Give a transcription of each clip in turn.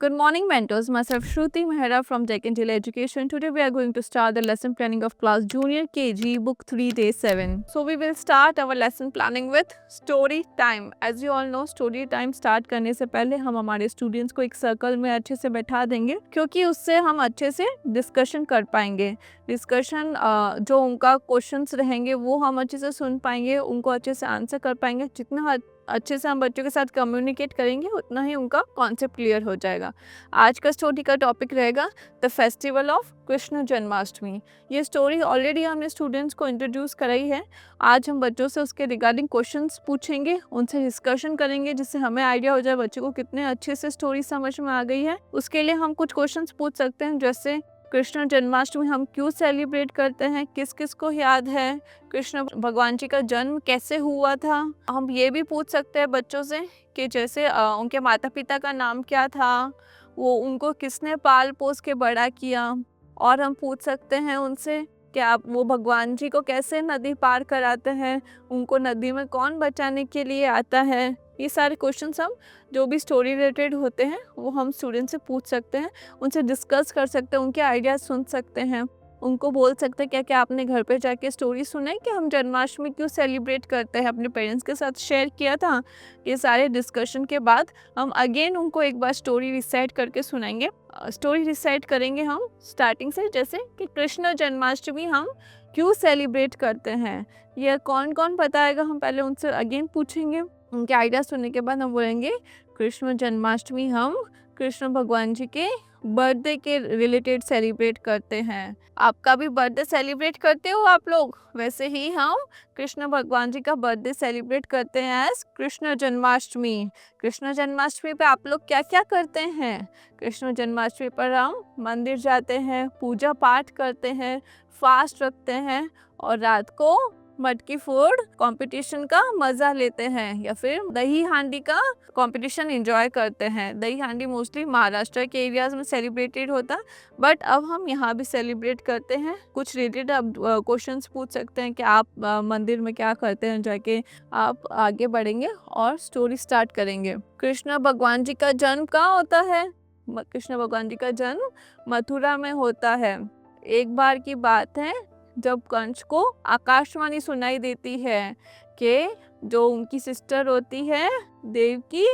Good morning, mentors. Myself Shruti Mehra from Tech and Tele Education. Today we are going to start the lesson planning of class Junior KG, Book 3, Day 7. So we will start our lesson planning with story time. As you all know, story time start करने से पहले हम हमारे students को एक circle में अच्छे से बैठा देंगे, क्योंकि उससे हम अच्छे से डिस्कशन कर पाएंगे. डिस्कशन जो उनका क्वेश्चंस रहेंगे वो हम अच्छे से सुन पाएंगे, उनको अच्छे से आंसर कर पाएंगे. जितना अच्छे से हम बच्चों के साथ कम्युनिकेट करेंगे उतना ही उनका कॉन्सेप्ट क्लियर हो जाएगा. आज का स्टोरी का टॉपिक रहेगा the festival of Krishna Janmashtami. ये स्टोरी ऑलरेडी हमने स्टूडेंट्स को इंट्रोड्यूस कराई है. आज हम बच्चों से उसके रिगार्डिंग क्वेश्चंस पूछेंगे, उनसे डिस्कशन करेंगे, जिससे हमें आइडिया हो जाए बच्चों को कितने अच्छे से स्टोरी समझ में आ गई है. उसके लिए हम कुछ क्वेश्चंस पूछ सकते हैं, जैसे कृष्ण जन्माष्टमी हम क्यों सेलिब्रेट करते हैं, किस किस को याद है, कृष्ण भगवान जी का जन्म कैसे हुआ था. हम ये भी पूछ सकते हैं बच्चों से कि जैसे उनके माता पिता का नाम क्या था, वो उनको किसने पाल पोस के बड़ा किया. और हम पूछ सकते हैं उनसे कि आप वो भगवान जी को कैसे नदी पार कराते हैं, उनको नदी में कौन बचाने के लिए आता है. ये सारे क्वेश्चंस हम जो भी स्टोरी रिलेटेड होते हैं वो हम स्टूडेंट से पूछ सकते हैं, उनसे डिस्कस कर सकते हैं, उनके आइडियाज़ सुन सकते हैं. उनको बोल सकते हैं क्या क्या आपने घर पे जाके स्टोरी सुना है कि हम जन्माष्टमी क्यों सेलिब्रेट करते हैं, अपने पेरेंट्स के साथ शेयर किया था. ये सारे डिस्कशन के बाद हम अगेन उनको एक बार स्टोरी रिसाइट करके सुनाएंगे. स्टोरी रिसाइट करेंगे हम स्टार्टिंग से, जैसे कि कृष्ण जन्माष्टमी हम क्यों सेलिब्रेट करते हैं. ये कौन कौन बताएगा, हम पहले उनसे अगेन पूछेंगे. उनके आइडिया सुनने के बाद हम बोलेंगे कृष्ण जन्माष्टमी हम कृष्ण भगवान जी के बर्थडे के रिलेटेड सेलिब्रेट करते हैं. आपका भी बर्थडे सेलिब्रेट करते हो आप लोग, वैसे ही हम कृष्ण भगवान जी का बर्थडे सेलिब्रेट करते हैं एज कृष्ण जन्माष्टमी. कृष्ण जन्माष्टमी पे आप लोग क्या क्या करते हैं. कृष्ण जन्माष्टमी पर हम मंदिर जाते हैं, पूजा पाठ करते हैं, फास्ट रखते हैं और रात को मटकी फोड़ कंपटीशन का मज़ा लेते हैं, या फिर दही हांडी का कंपटीशन एंजॉय करते हैं. दही हांडी मोस्टली महाराष्ट्र के एरियाज में सेलिब्रेटेड होता, बट अब हम यहाँ भी सेलिब्रेट करते हैं. कुछ रिलेटेड अब क्वेश्चंस पूछ सकते हैं कि आप मंदिर में क्या करते हैं जाके. आप आगे बढ़ेंगे और स्टोरी स्टार्ट करेंगे. कृष्ण भगवान जी का जन्म कहाँ होता है. कृष्ण भगवान जी का जन्म मथुरा में होता है. एक बार की बात है जब कंस को आकाशवाणी सुनाई देती है कि जो उनकी सिस्टर होती है देवकी,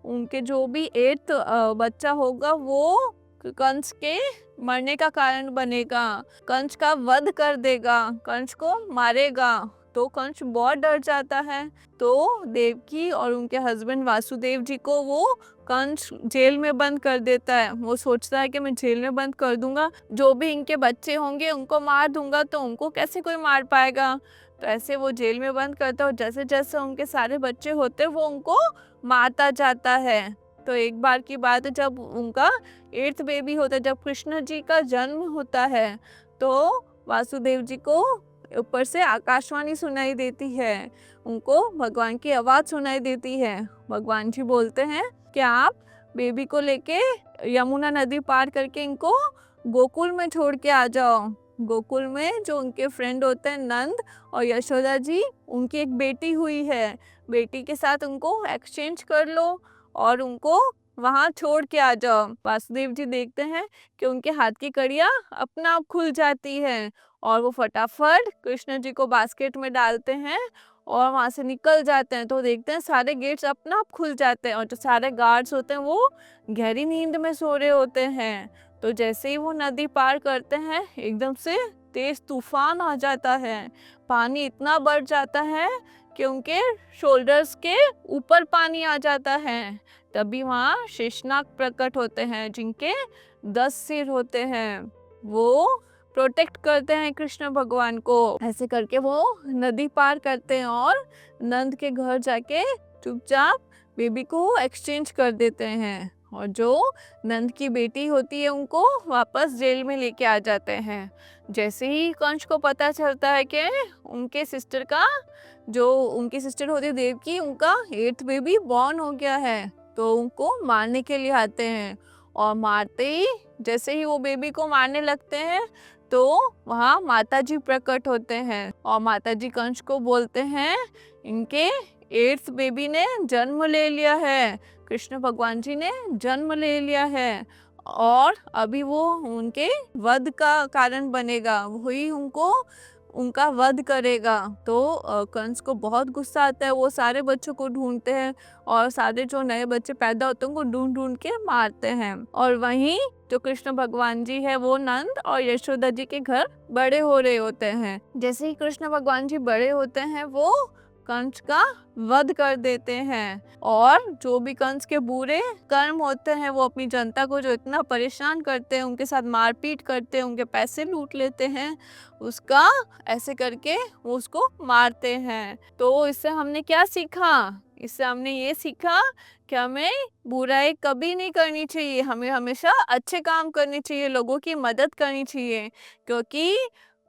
उनके जो भी 8th बच्चा होगा वो कंस के मरने का कारण बनेगा, कंस का वध कर देगा, कंस को मारेगा. तो कंस बहुत डर जाता है. तो देवकी और उनके हस्बैंड वासुदेव जी को वो कंस जेल में बंद कर देता है. वो सोचता है कि मैं जेल में बंद कर दूंगा, जो भी इनके बच्चे होंगे उनको मार दूंगा, तो उनको कैसे कोई मार पाएगा. तो ऐसे वो जेल में बंद करता है और जैसे जैसे उनके सारे बच्चे होते वो उनको मारता जाता है. तो एक बार की बात है जब उनका 8th बेबी होता है, जब कृष्ण जी का जन्म होता है, तो वासुदेव जी को ऊपर से आकाशवाणी सुनाई देती है, उनको भगवान की आवाज़ सुनाई देती है. भगवान जी बोलते हैं कि आप बेबी को लेके यमुना नदी पार करके इनको गोकुल में छोड़ के आ जाओ. गोकुल में जो उनके फ्रेंड होते हैं नंद और यशोदा जी, उनकी एक बेटी हुई है, बेटी के साथ उनको एक्सचेंज कर लो और उनको वहाँ छोड़ के आ जाओ. वासुदेव जी देखते हैं कि उनके हाथ की कड़ियाँ अपना आप खुल जाती है और वो फटाफट कृष्ण जी को बास्केट में डालते हैं और वहाँ से निकल जाते हैं. तो देखते हैं सारे गेट्स अपना आप खुल जाते हैं और जो सारे गार्ड्स होते हैं वो गहरी नींद में सो रहे होते हैं. तो जैसे ही वो नदी पार करते हैं एकदम से तेज तूफान आ जाता है. पानी इतना बढ़ जाता है कि उनके शोल्डर्स के ऊपर पानी आ जाता है. तभी वहाँ शेषनाग प्रकट होते हैं जिनके 10 सिर होते हैं. वो प्रोटेक्ट करते हैं कृष्ण भगवान को. ऐसे करके वो नदी पार करते हैं और नंद के घर जाके चुपचाप बेबी को एक्सचेंज कर देते हैं. और जो नंद की बेटी होती है उनको वापस जेल में लेके आ जाते हैं. जैसे ही कंस को पता चलता है कि उनके सिस्टर का, जो उनकी सिस्टर होती है देवकी, उनका 8th बेबी बॉर्न हो गया है, तो उनको मारने के लिए आते हैं. और मारते ही जैसे ही वो बेबी को मारने लगते हैं तो वहाँ माताजी प्रकट होते हैं और माताजी कंस को बोलते हैं इनके 8th बेबी ने जन्म ले लिया है, कृष्ण भगवान जी ने जन्म ले लिया है और अभी वो उनके वध का कारण बनेगा, वही उनको उनका वध करेगा। तो कंस को बहुत गुस्सा आता है, वो सारे बच्चों को ढूंढते हैं और सारे जो नए बच्चे पैदा होते हैं उनको ढूंढ ढूंढ के मारते हैं। और वहीं जो कृष्ण भगवान जी है वो नंद और यशोदा जी के घर बड़े हो रहे होते हैं। जैसे ही कृष्ण भगवान जी बड़े होते हैं वो कंस का वध कर देते हैं और जो भी कंस के बुरे कर्म होते हैं वो अपनी जनता को जो इतना परेशान करते हैं, उनके साथ मारपीट करते हैं, उनके पैसे लूट लेते हैं, उसका ऐसे करके वो उसको मारते हैं। तो इससे हमने क्या सीखा? इससे हमने ये सीखा कि हमें बुराई कभी नहीं करनी चाहिए, हमें हमेशा अच्छे काम करने चाहिए, लोगों की मदद करनी चाहिए, क्योंकि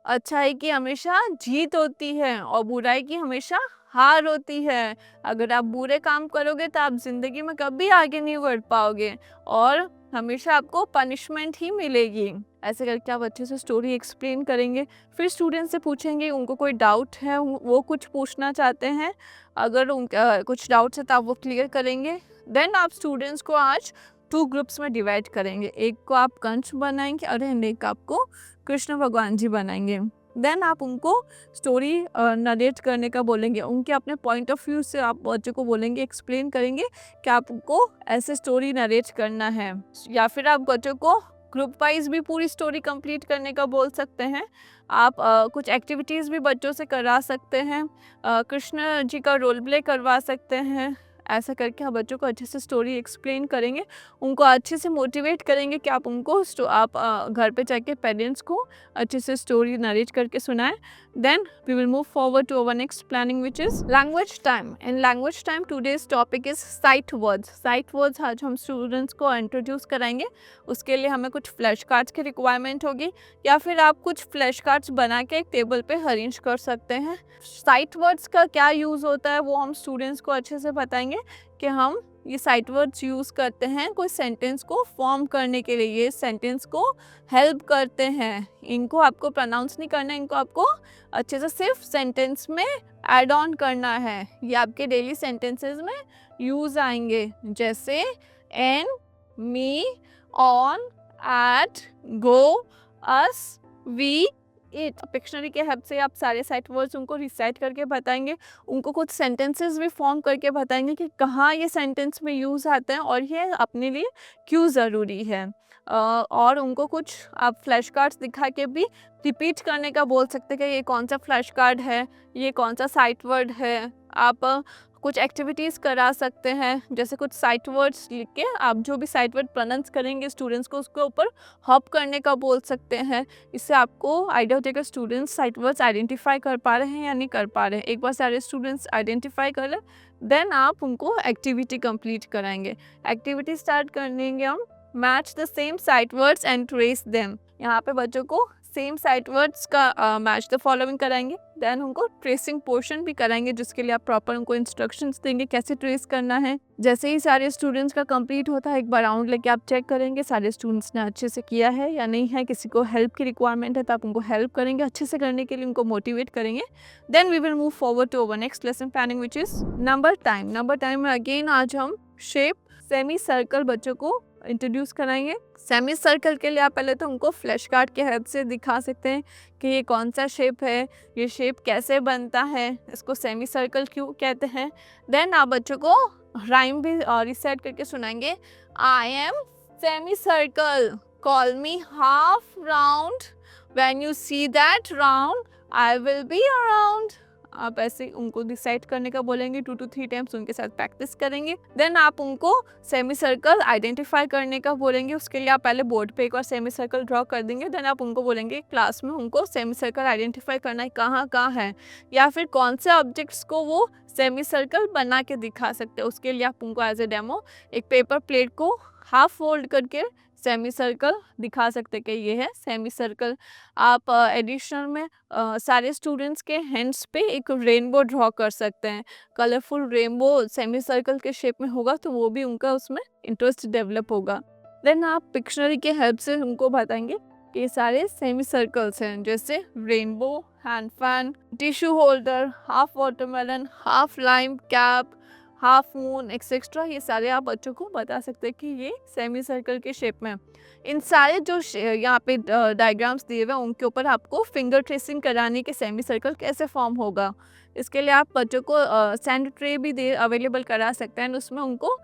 अच्छाई की हमेशा जीत होती है और बुराई की हमेशा हार होती है। अगर आप बुरे काम करोगे तो आप जिंदगी में कभी आगे नहीं बढ़ पाओगे और हमेशा आपको पनिशमेंट ही मिलेगी। ऐसे करके आप अच्छे से स्टोरी एक्सप्लेन करेंगे, फिर स्टूडेंट से पूछेंगे, उनको कोई डाउट है, वो कुछ पूछना चाहते हैं, अगर उनका कुछ डाउट्स है तो आप वो क्लियर करेंगे। देन आप स्टूडेंट्स को आज 2 ग्रुप्स में डिवाइड करेंगे, एक को आप कंस बनाएंगे और एक आपको कृष्ण भगवान जी बनाएंगे। देन आप उनको स्टोरी नरेट करने का बोलेंगे, उनके अपने पॉइंट ऑफ व्यू से आप बच्चों को बोलेंगे, एक्सप्लेन करेंगे कि आपको ऐसे स्टोरी नरेट करना है। या फिर आप बच्चों को ग्रुप वाइज भी पूरी स्टोरी कंप्लीट करने का बोल सकते हैं। आप कुछ एक्टिविटीज़ भी बच्चों से करा सकते हैं, कृष्ण जी का रोल प्ले करवा सकते हैं। ऐसा करके आप बच्चों को अच्छे से स्टोरी एक्सप्लेन करेंगे, उनको अच्छे से मोटिवेट करेंगे कि आप उनको आप घर पे जाके पेरेंट्स को अच्छे से स्टोरी नरेट करके सुनाएं। Then we will move forward to our next planning which is language time. In language time today's topic is sight words. Sight words आज हम स्टूडेंट्स को इंट्रोड्यूस कराएंगे। उसके लिए हमें कुछ फ्लैश कार्ड्स की रिक्वायरमेंट होगी या फिर आप कुछ फ्लैश कार्ड्स बना के एक टेबल पे अरेंज कर सकते हैं। साइट वर्ड्स का क्या यूज़ होता है वो हम स्टूडेंट्स को अच्छे से बताएंगे कि हम ये साइट वर्ड्स यूज़ करते हैं कोई सेंटेंस को फॉर्म करने के लिए, ये सेंटेंस को हेल्प करते हैं। इनको आपको प्रोनाउंस नहीं करना है, इनको आपको अच्छे से सिर्फ सेंटेंस में ऐड ऑन करना है। ये आपके डेली सेंटेंसेस में यूज़ आएंगे, जैसे an, me, on, at, go, us, we, it. Pictionary के हेल्प से आप सारे साइट वर्ड्स उनको रिसाइट करके बताएंगे, उनको कुछ सेंटेंसेस भी फॉर्म करके बताएंगे कि कहाँ ये सेंटेंस में यूज़ आते हैं और ये अपने लिए क्यों ज़रूरी है। और उनको कुछ आप फ्लैश कार्ड्स दिखा के भी रिपीट करने का बोल सकते हैं कि ये कौन सा फ्लैश कार्ड है, ये कौन सा साइट वर्ड है। आप कुछ एक्टिविटीज़ करा सकते हैं, जैसे कुछ साइट वर्ड्स लिख के आप जो भी साइट वर्ड प्रोनाउंस करेंगे स्टूडेंट्स को उसके ऊपर हॉप करने का बोल सकते हैं। इससे आपको आइडिया हो जाएगा स्टूडेंट्स साइट वर्ड्स आइडेंटिफाई कर पा रहे हैं या नहीं कर पा रहे हैं। एक बार सारे स्टूडेंट्स आइडेंटिफाई कर लें देन आप उनको एक्टिविटी कंप्लीट कराएंगे। एक्टिविटी स्टार्ट करेंगे हम, match the same sight words and trace them. यहाँ पे बच्चों को सेम साइट वर्ड्स का मैच द फॉलोइंग कराएंगे, देन उनको ट्रेसिंग पोर्शन भी कराएंगे जिसके लिए आप प्रॉपर उनको इंस्ट्रक्शंस देंगे कैसे ट्रेस करना है। जैसे ही सारे स्टूडेंट्स का कंप्लीट होता है एक बार राउंड लेके आप चेक करेंगे सारे स्टूडेंट्स ने अच्छे से किया है या नहीं है। किसी को हेल्प की रिक्वायरमेंट है तो आप उनको हेल्प करेंगे, अच्छे से करने के लिए उनको मोटिवेट करेंगे। Then we will move forward to our next lesson planning which is number time. Number time में अगेन आज हम शेप सेमी सर्कल बच्चों को इंट्रोड्यूस कराएंगे। सेमी सर्कल के लिए आप पहले तो उनको फ्लैश कार्ड के हेल्प से दिखा सकते हैं कि ये कौन सा शेप है, ये शेप कैसे बनता है, इसको सेमी सर्कल क्यों कहते हैं। देन आप बच्चों को राइम भी रिसाइट करके सुनाएंगे। I am semi circle, call me half round, when you see that round I will be around. आप ऐसे उनको डिसाइड करने का बोलेंगे, 2 to 3 टाइम्स उनके साथ प्रैक्टिस करेंगे। देन आप उनको सेमी सर्कल आइडेंटिफाई करने का बोलेंगे। उसके लिए आप पहले बोर्ड पे एक बार सेमी सर्कल ड्रॉ कर देंगे। देन आप उनको बोलेंगे क्लास में उनको सेमी सर्कल आइडेंटिफाई करना है कहाँ कहाँ है, या फिर कौन से ऑब्जेक्ट्स को वो सेमी सर्कल बना के दिखा सकते हैं। उसके लिए आप उनको एज ए डेमो एक पेपर प्लेट को हाफ फोल्ड करके सेमी सर्कल दिखा सकते कि ये है सेमी सर्कल। आप एडिशनल में सारे स्टूडेंट्स के हैंड्स पे एक रेनबो ड्रॉ कर सकते हैं। कलरफुल रेनबो सेमी सर्कल के शेप में होगा तो वो भी उनका उसमें इंटरेस्ट डेवलप होगा। देन आप पिक्शनरी के हेल्प से उनको बताएंगे कि ये सारे सेमी सर्कल्स हैं, जैसे rainbow, hand fan, tissue holder, half watermelon, half lime cap, half moon etcetera, ये सारे आप बच्चों को बता सकते हैं कि ये सेमी सर्कल के शेप में। इन सारे जो यहाँ पे डायग्राम्स दिए हुए हैं उनके ऊपर आपको फिंगर ट्रेसिंग कराने के सेमी सर्कल कैसे फॉर्म होगा। इसके लिए आप बच्चों को सैंड ट्रे भी दे अवेलेबल करा सकते हैं, उसमें उनको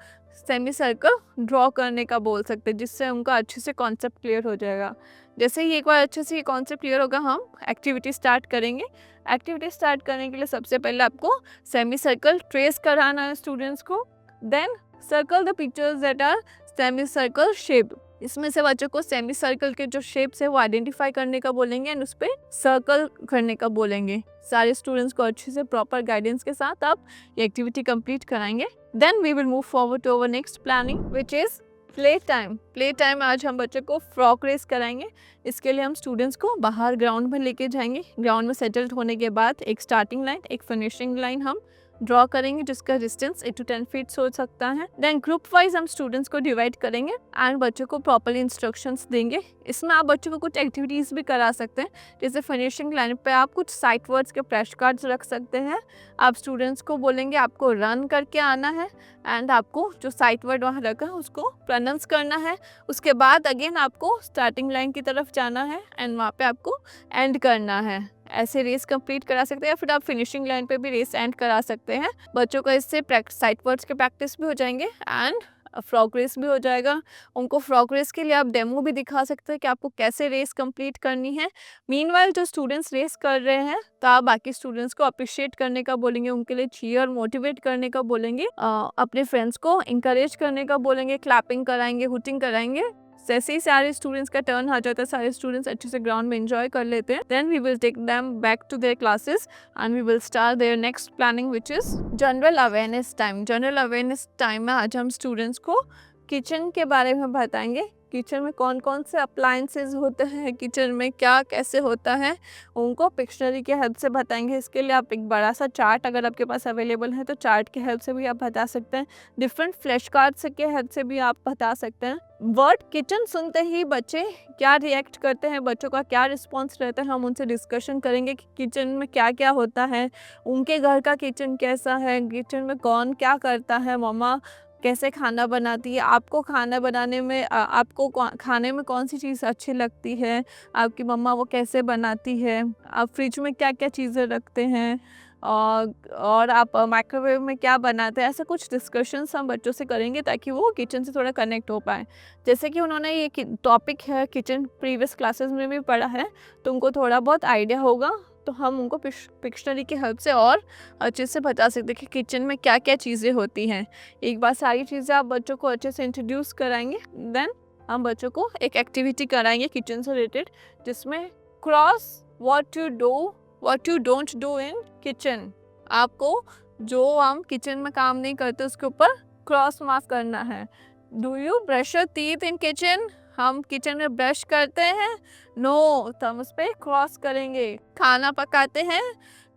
सेमी सर्कल ड्रॉ करने का बोल सकते हैं, जिससे उनका अच्छे से कॉन्सेप्ट क्लियर हो जाएगा। जैसे ही एक बार अच्छे से ये कॉन्सेप्ट क्लियर होगा, हम एक्टिविटी स्टार्ट करेंगे। एक्टिविटी स्टार्ट करने के लिए सबसे पहले आपको सेमी सर्कल ट्रेस कराना है स्टूडेंट्स को। Then circle the pictures that are semi circle shape. इसमें से बच्चों को सेमी सर्कल के जो शेप्स है वो आइडेंटिफाई करने का बोलेंगे एंड उस पर सर्कल करने का बोलेंगे। सारे स्टूडेंट्स को अच्छे से प्रॉपर गाइडेंस के साथ आप ये एक्टिविटी कंप्लीट कराएंगे। Then we will move forward to our next planning which is play time. Play time आज हम बच्चों को फ्रॉक रेस कराएंगे। इसके लिए हम स्टूडेंट्स को बाहर ग्राउंड में लेके जाएंगे। ग्राउंड में सेटल्ड होने के बाद एक स्टार्टिंग लाइन एक फिनिशिंग लाइन हम ड्रॉ करेंगे, जिसका डिस्टेंस 8 to 10 फीट हो सकता है। देन ग्रुप वाइज हम स्टूडेंट्स को डिवाइड करेंगे एंड बच्चों को प्रॉपरली इंस्ट्रक्शंस देंगे। इसमें आप बच्चों को कुछ एक्टिविटीज़ भी करा सकते हैं, जैसे फिनिशिंग लाइन पे आप कुछ साइट वर्ड्स के फ्लैश कार्ड्स रख सकते हैं। आप स्टूडेंट्स को बोलेंगे आपको रन करके आना है एंड आपको जो साइट वर्ड वहाँ रखा है उसको प्रोनाउंस करना है। उसके बाद अगेन आपको स्टार्टिंग लाइन की तरफ जाना है एंड वहाँ पे आपको एंड करना है। ऐसे रेस कंप्लीट करा सकते हैं या फिर आप फिनिशिंग लाइन पे भी रेस एंड करा सकते हैं। बच्चों को इससे साइट वर्ड्स के प्रैक्टिस भी हो जाएंगे एंड फ्रॉक रेस भी हो जाएगा। उनको फ्रॉक रेस के लिए आप डेमो भी दिखा सकते हैं कि आपको कैसे रेस कंप्लीट करनी है। मीनवाइल जो स्टूडेंट्स रेस कर रहे हैं तो आप बाकी स्टूडेंट्स को अप्रिशिएट करने का बोलेंगे, उनके लिए चीयर मोटिवेट करने का बोलेंगे, अपने फ्रेंड्स को इंकरेज करने का बोलेंगे, क्लैपिंग कराएंगे, हुटिंग कराएंगे। जैसे ही सारे स्टूडेंट्स का टर्न आ जाता है, सारे स्टूडेंट्स अच्छे से ग्राउंड में एंजॉय कर लेते हैं, then we will take them back to their classes and we will start their next planning which is general awareness time. General awareness time में आज हम स्टूडेंट्स को किचन के बारे में बताएंगे। किचन में कौन कौन से अप्लायंसेस होते हैं, किचन में क्या कैसे होता है, उनको पिक्शनरी के हेल्प से बताएंगे। इसके लिए आप एक बड़ा सा चार्ट अगर आपके पास अवेलेबल है तो चार्ट के हेल्प से भी आप बता सकते हैं। डिफरेंट फ्लैश कार्ड्स के हेल्प से भी आप बता सकते हैं। वर्ड किचन सुनते ही बच्चे क्या रिएक्ट करते हैं, बच्चों का क्या रिस्पॉन्स रहता है, हम उनसे डिस्कशन करेंगे कि किचन में क्या क्या होता है, उनके घर का किचन कैसा है, किचन में कौन क्या करता है, मम्मा कैसे खाना बनाती है, आपको खाना बनाने में आपको खाने में कौन सी चीज़ अच्छी लगती है, आपकी मम्मा वो कैसे बनाती है, आप फ्रिज में क्या क्या चीज़ें रखते हैं और आप माइक्रोवेव में क्या बनाते हैं। ऐसा कुछ डिस्कशंस हम बच्चों से करेंगे ताकि वो किचन से थोड़ा कनेक्ट हो पाए। जैसे कि उन्होंने ये टॉपिक है किचन प्रीवियस क्लासेस में भी पढ़ा है तो उनको थोड़ा बहुत आइडिया होगा, तो हम उनको पिक्शनरी की हेल्प से और अच्छे से बता सकते हैं कि किचन में क्या क्या चीज़ें होती हैं। एक बार सारी चीज़ें आप बच्चों को अच्छे से इंट्रोड्यूस कराएंगे, देन हम बच्चों को एक एक्टिविटी कराएंगे किचन से रिलेटेड, जिसमें cross what you don't do in kitchen. आपको जो हम किचन में काम नहीं करते उसके ऊपर क्रॉस मार्क करना है। Do you brush your teeth in kitchen? हम किचन में ब्रश करते हैं? नो, तो हम उस पर क्रॉस करेंगे। खाना पकाते हैं?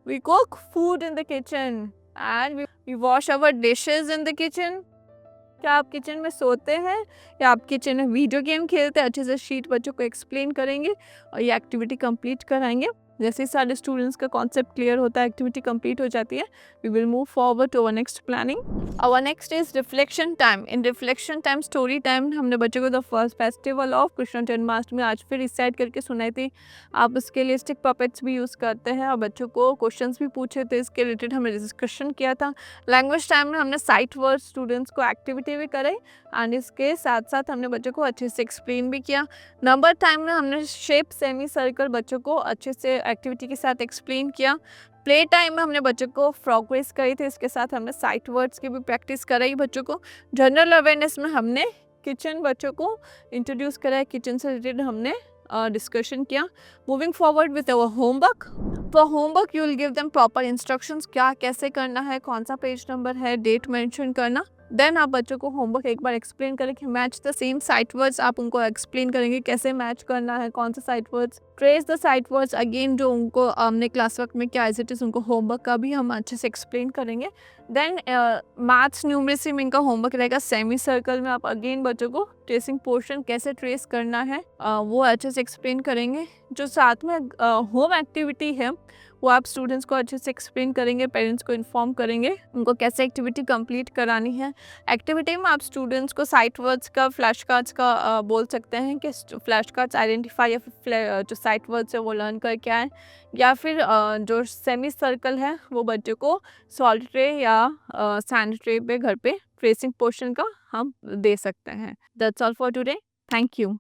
We cook food in the kitchen and we wash our dishes in the kitchen. क्या आप किचन में सोते हैं या आप किचन में वीडियो गेम खेलते हैं? अच्छे से शीट बच्चों को एक्सप्लेन करेंगे और ये एक्टिविटी कंप्लीट कराएंगे। जैसे ही सारे स्टूडेंट्स का कॉन्सेप्ट क्लियर होता है, एक्टिविटी कंप्लीट हो जाती है, we will move forward to our next planning. Our next is reflection time. In reflection time story time हमने बच्चों को the first festival of Krishna Janmashtami आज फिर रिसाइट करके सुनाई थी। आप उसके लिए स्टिक पपेट्स भी यूज़ करते हैं और बच्चों को क्वेश्चंस भी पूछे थे, इसके रिलेटेड हमने डिस्कशन किया था। लैंग्वेज टाइम में हमने साइट वर्ड स्टूडेंट्स को एक्टिविटी भी कराई एंड इसके साथ साथ हमने बच्चों को अच्छे से एक्सप्लेन भी किया। नंबर टाइम में हमने शेप सेमी सर्कल बच्चों को अच्छे से एक्टिविटी के साथ एक्सप्लेन किया। प्ले टाइम में हमने बच्चों को फ्रॉक रेस करी थी, इसके साथ हमने साइट वर्ड्स की भी प्रैक्टिस कराई बच्चों को। जनरल अवेयरनेस में हमने किचन बच्चों को इंट्रोड्यूस कराया, किचन से रिलेटेड हमने डिस्कशन किया। Moving forward with our homework. For homework you will give them proper instructions, क्या कैसे करना है, कौन सा पेज नंबर है, डेट मेंशन करना। देन आप बच्चों को होमवर्क एक बार एक्सप्लेन करें कि match the same sight words, आप उनको एक्सप्लेन करेंगे कैसे मैच करना है, कौन सा sight words. Trace the sight words again, जो उनको हमने क्लास वर्क में क्या एज इट इज़ उनको होमवर्क का भी हम अच्छे से एक्सप्लेन करेंगे। देन मैथ्स न्यूमरेसी में इनका होमवर्क रहेगा सेमी सर्कल में, आप अगेन बच्चों को ट्रेसिंग पोर्शन कैसे ट्रेस करना है वो अच्छे से एक्सप्लेन करेंगे। जो साथ में होम एक्टिविटी है वो आप स्टूडेंट्स को अच्छे से एक्सप्लेन करेंगे, पेरेंट्स को इन्फॉर्म करेंगे उनको कैसे एक्टिविटी कंप्लीट करानी है। एक्टिविटी में आप स्टूडेंट्स को साइट वर्ड्स का, फ्लैश कार्ड्स का बोल सकते हैं कि फ्लैश कार्ड्स आइडेंटिफाई या फिर जो साइट वर्ड्स है वो लर्न करके आए, या फिर जो सेमी सर्कल है वो बच्चों को सॉल्ट ट्रे या सैंड ट्रे पे घर पे ट्रेसिंग पोर्शन का हम दे सकते हैं। That's all for today. Thank you.